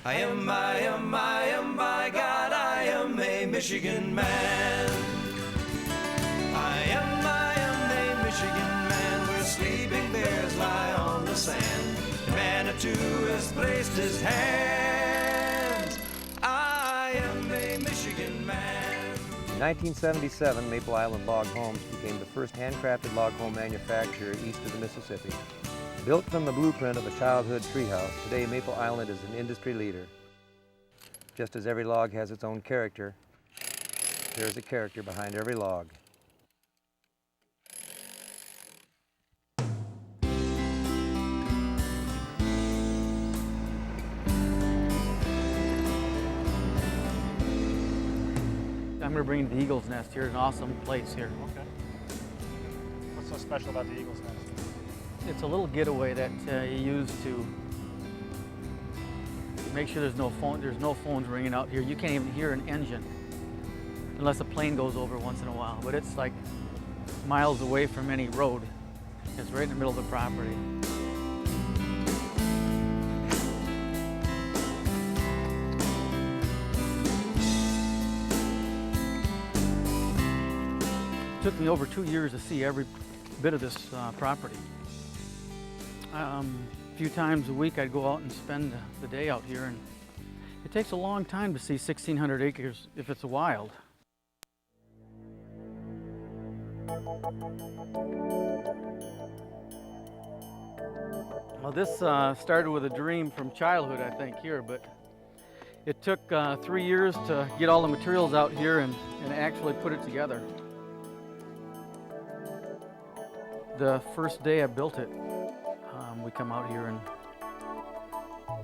by God, I am a Michigan man. I am a Michigan man, where sleeping bears lie on the sand. Manitou has placed his hands. I am a Michigan man. In 1977, Maple Island Log Homes became the first handcrafted log home manufacturer east of the Mississippi. Built from the blueprint of a childhood treehouse, today Maple Island is an industry leader. Just as every log has its own character, there's a character behind every log. I'm going to bring you to the Eagle's Nest here, an awesome place here. Okay. What's so special about the Eagle's Nest? It's a little getaway that you use to make sure there's no phones ringing out here. You can't even hear an engine unless a plane goes over once in a while. But it's like miles away from any road. It's right in the middle of the property. It took me over 2 years to see every bit of this property. A few times a week I'd go out and spend the day out here, and it takes a long time to see 1,600 acres if it's wild. Well, this started with a dream from childhood, I think, here, but it took 3 years to get all the materials out here and actually put it together. The first day I built it, we come out here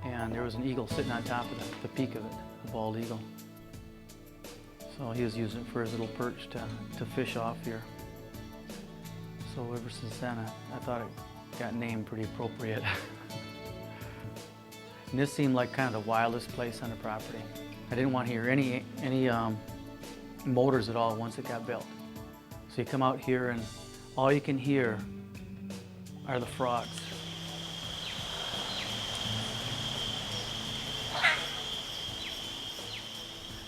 and there was an eagle sitting on top of the peak of it, a bald eagle. So he was using it for his little perch to fish off here. So ever since then, I thought it got named pretty appropriate. And this seemed like kind of the wildest place on the property. I didn't want to hear any motors at all once it got built. So you come out here and all you can hear are the frogs.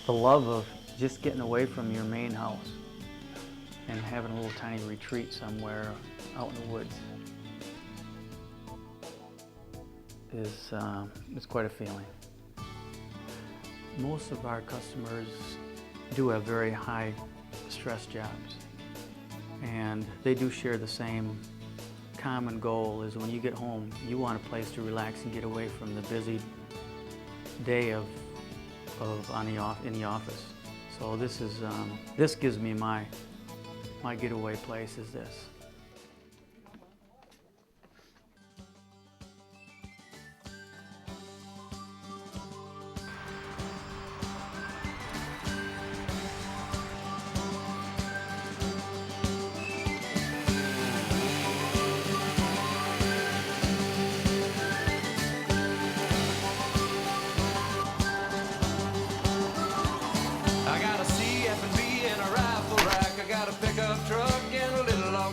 The love of just getting away from your main house and having a little tiny retreat somewhere out in the woods is it's quite a feeling. Most of our customers do have very high stress jobs, and they do share the same common goal is when you get home, you want a place to relax and get away from the busy day in the office. So this is this gives me my getaway place is this.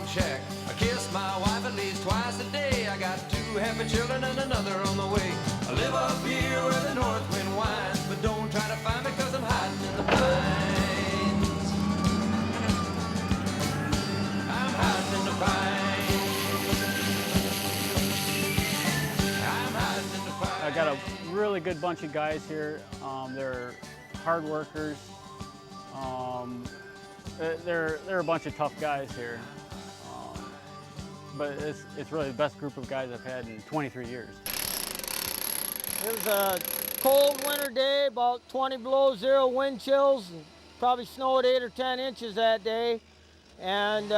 Shack. I kiss my wife at least twice a day. I got 2 happy children and another on the way. I live up here where the north wind winds, but don't try to find me 'cause I'm hiding in the pines. I'm hiding in the pines. I'm hiding in the pines. I got a really good bunch of guys here. They're hard workers. They're a bunch of tough guys here. But it's really the best group of guys I've had in 23 years. It was a cold winter day, about 20 below zero wind chills, and probably snowed 8 or 10 inches that day. And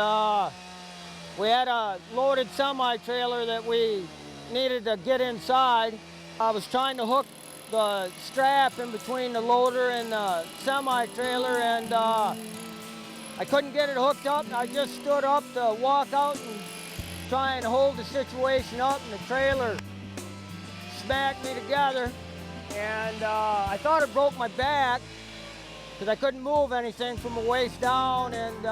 we had a loaded semi-trailer that we needed to get inside. I was trying to hook the strap in between the loader and the semi-trailer, and I couldn't get it hooked up, and I just stood up to walk out and try and hold the situation up, and the trailer smacked me together, and I thought it broke my back because I couldn't move anything from the waist down, and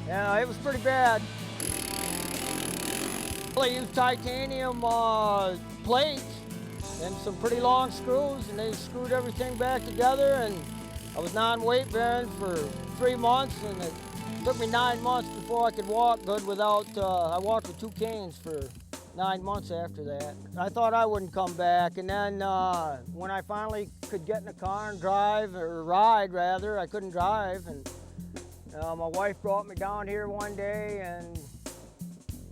yeah, it was pretty bad. I used titanium plates and some pretty long screws, and they screwed everything back together, and I was non-weight bearing for 3 months, and it took me 9 months before I could walk good without, I walked with 2 canes for 9 months after that. I thought I wouldn't come back, and then when I finally could get in the car and drive, or ride rather, I couldn't drive, and my wife brought me down here one day, and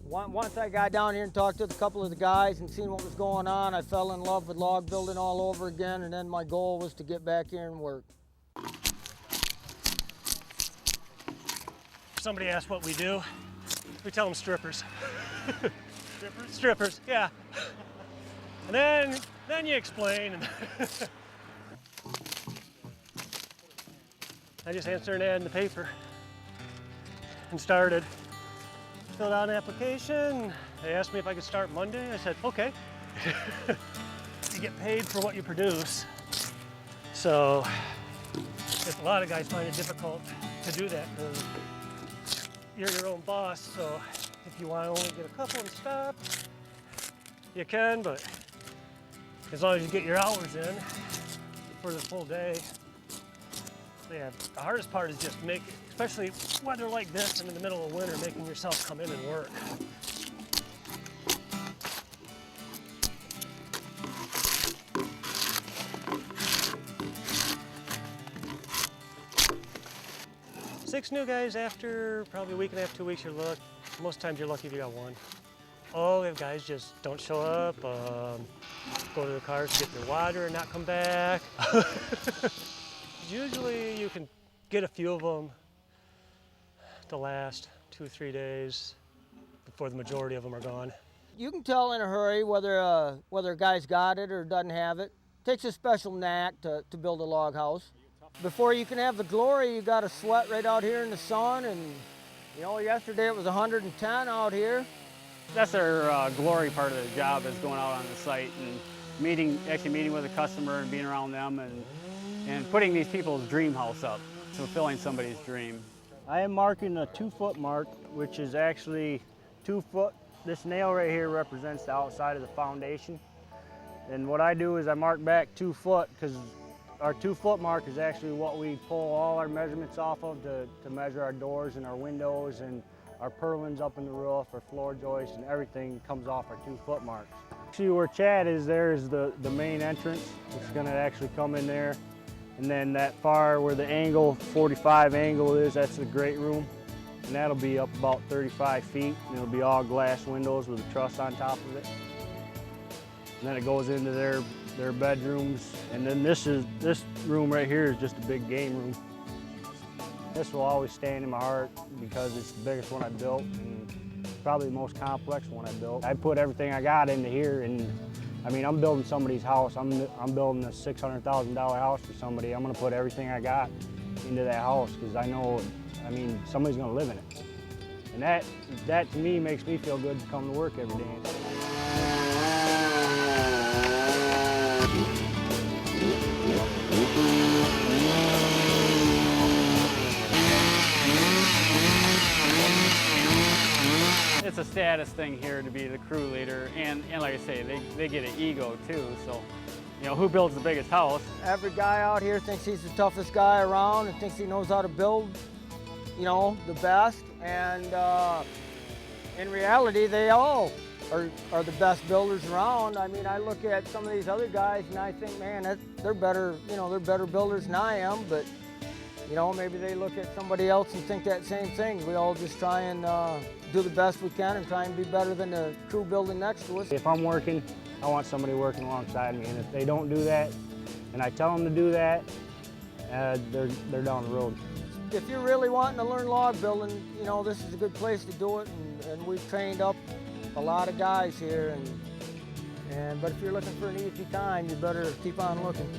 once I got down here and talked to a couple of the guys and seen what was going on, I fell in love with log building all over again, and then my goal was to get back here and work. Somebody asks what we do, we tell them strippers. Strippers? Strippers, yeah. And then you explain. And I just answered an ad in the paper and started. Filled out an application. They asked me if I could start Monday. I said, okay. You get paid for what you produce. So a lot of guys find it difficult to do that because you're your own boss. So if you want to only get a couple and stop, you can, but as long as you get your hours in for the full day. Yeah, the hardest part is just especially weather like this and in the middle of winter, making yourself come in and work. Six new guys after probably a week and a half, 2 weeks, most times you're lucky if you got one. Oh, we have guys just don't show up, go to the cars to get their water and not come back. Usually you can get a few of them to last 2-3 days before the majority of them are gone. You can tell in a hurry whether a guy's got it or doesn't have it. It takes a special knack to build a log house. Before you can have the glory, you got to sweat right out here in the sun, and you know, yesterday it was 110 out here. That's our glory part of the job, is going out on the site and actually meeting with a customer and being around them and putting these people's dream house up, fulfilling somebody's dream. I am marking a 2-foot mark, which is actually 2 foot. This nail right here represents the outside of the foundation. And what I do is I mark back 2 foot, because our 2-foot mark is actually what we pull all our measurements off of to measure our doors and our windows and our purlins up in the roof, our floor joists, and everything comes off our 2-foot marks. Actually, where Chad is, there is the main entrance. It's going to actually come in there. And then that far where the angle, 45 angle is, that's the great room. And that'll be up about 35 feet. And it'll be all glass windows with a truss on top of it. And then it goes into their bedrooms. And then this room right here is just a big game room. This will always stand in my heart because it's the biggest one I built and probably the most complex one I built. I put everything I got into here, and I mean, I'm building somebody's house. I'm building a $600,000 house for somebody. I'm gonna put everything I got into that house because I know, I mean, somebody's gonna live in it. And that to me makes me feel good to come to work every day. It's a status thing here to be the crew leader, and like I say, they get an ego too, so you know, who builds the biggest house? Every guy out here thinks he's the toughest guy around and thinks he knows how to build, you know, the best, and in reality they all are the best builders around. I mean, I look at some of these other guys and I think, man, they're better, you know, they're better builders than I am, but you know, maybe they look at somebody else and think that same thing. We all just try and do the best we can and try and be better than the crew building next to us. If I'm working, I want somebody working alongside me, and if they don't do that, and I tell them to do that, they're down the road. If you're really wanting to learn log building, you know, this is a good place to do it, and we've trained up a lot of guys here. But if you're looking for an easy time, you better keep on looking.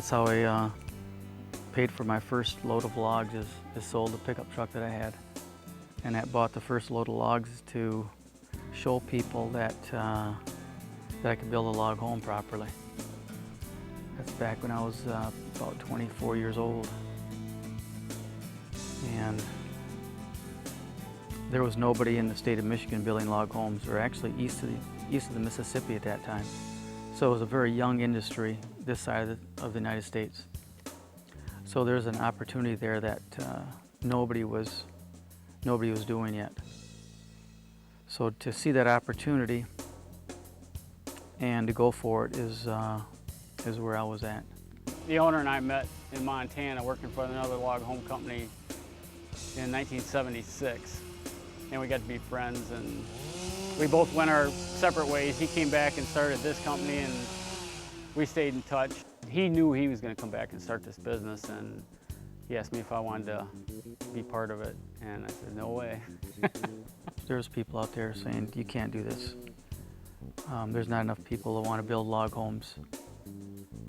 That's how I paid for my first load of logs, is sold the pickup truck that I had. And that bought the first load of logs to show people that, that I could build a log home properly. That's back when I was about 24 years old. And there was nobody in the state of Michigan building log homes, or actually east of the Mississippi at that time. So it was a very young industry this side of the United States. So there's an opportunity there that nobody was doing yet. So to see that opportunity and to go for it is where I was at. The owner and I met in Montana working for another log home company in 1976, and we got to be friends, and we both went our separate ways. He came back and started this company, and we stayed in touch. He knew he was going to come back and start this business, and he asked me if I wanted to be part of it, and I said, no way. There's people out there saying, you can't do this. There's not enough people that want to build log homes,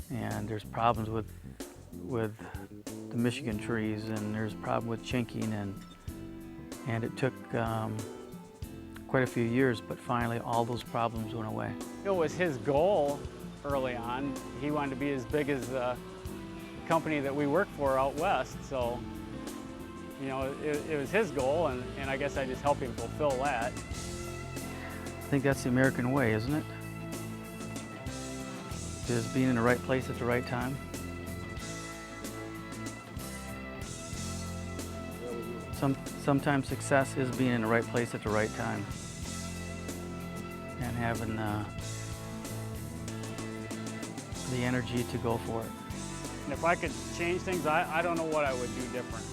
and there's problems with the Michigan trees, and there's a problem with chinking, and it took quite a few years, but finally all those problems went away. It was his goal early on. He wanted to be as big as the company that we work for out west, so you know, it was his goal, and I guess I just helped him fulfill that. I think that's the American way, isn't it? Is being in the right place at the right time. Sometimes success is being in the right place at the right time and having the energy to go for it. And if I could change things, I don't know what I would do different.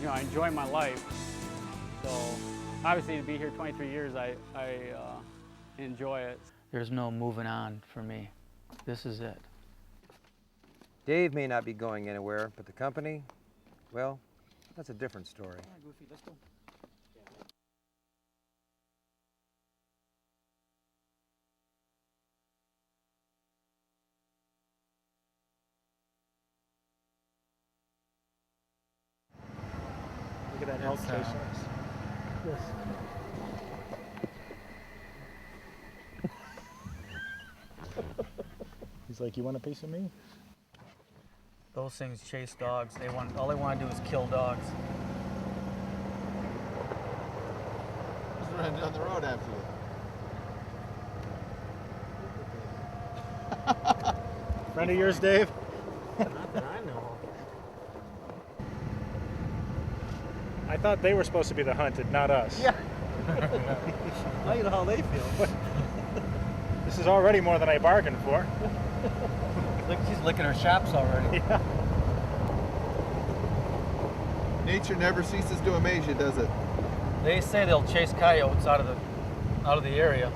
You know, I enjoy my life, so obviously to be here 23 years, I enjoy it. There's no moving on for me. This is it. Dave may not be going anywhere, but the company, well, that's a different story. Goofy, let's go. Look at that elk case. Yes. He's like, you want a piece of me? Those things chase dogs. All they want to do is kill dogs. Just running down the road after you. Friend of yours, Dave? Not that I know. I thought they were supposed to be the hunted, not us. Yeah. Now you know how they feel. This is already more than I bargained for. Look, she's licking her chops already. Yeah. Nature never ceases to amaze you, does it? They say they'll chase coyotes out of the area.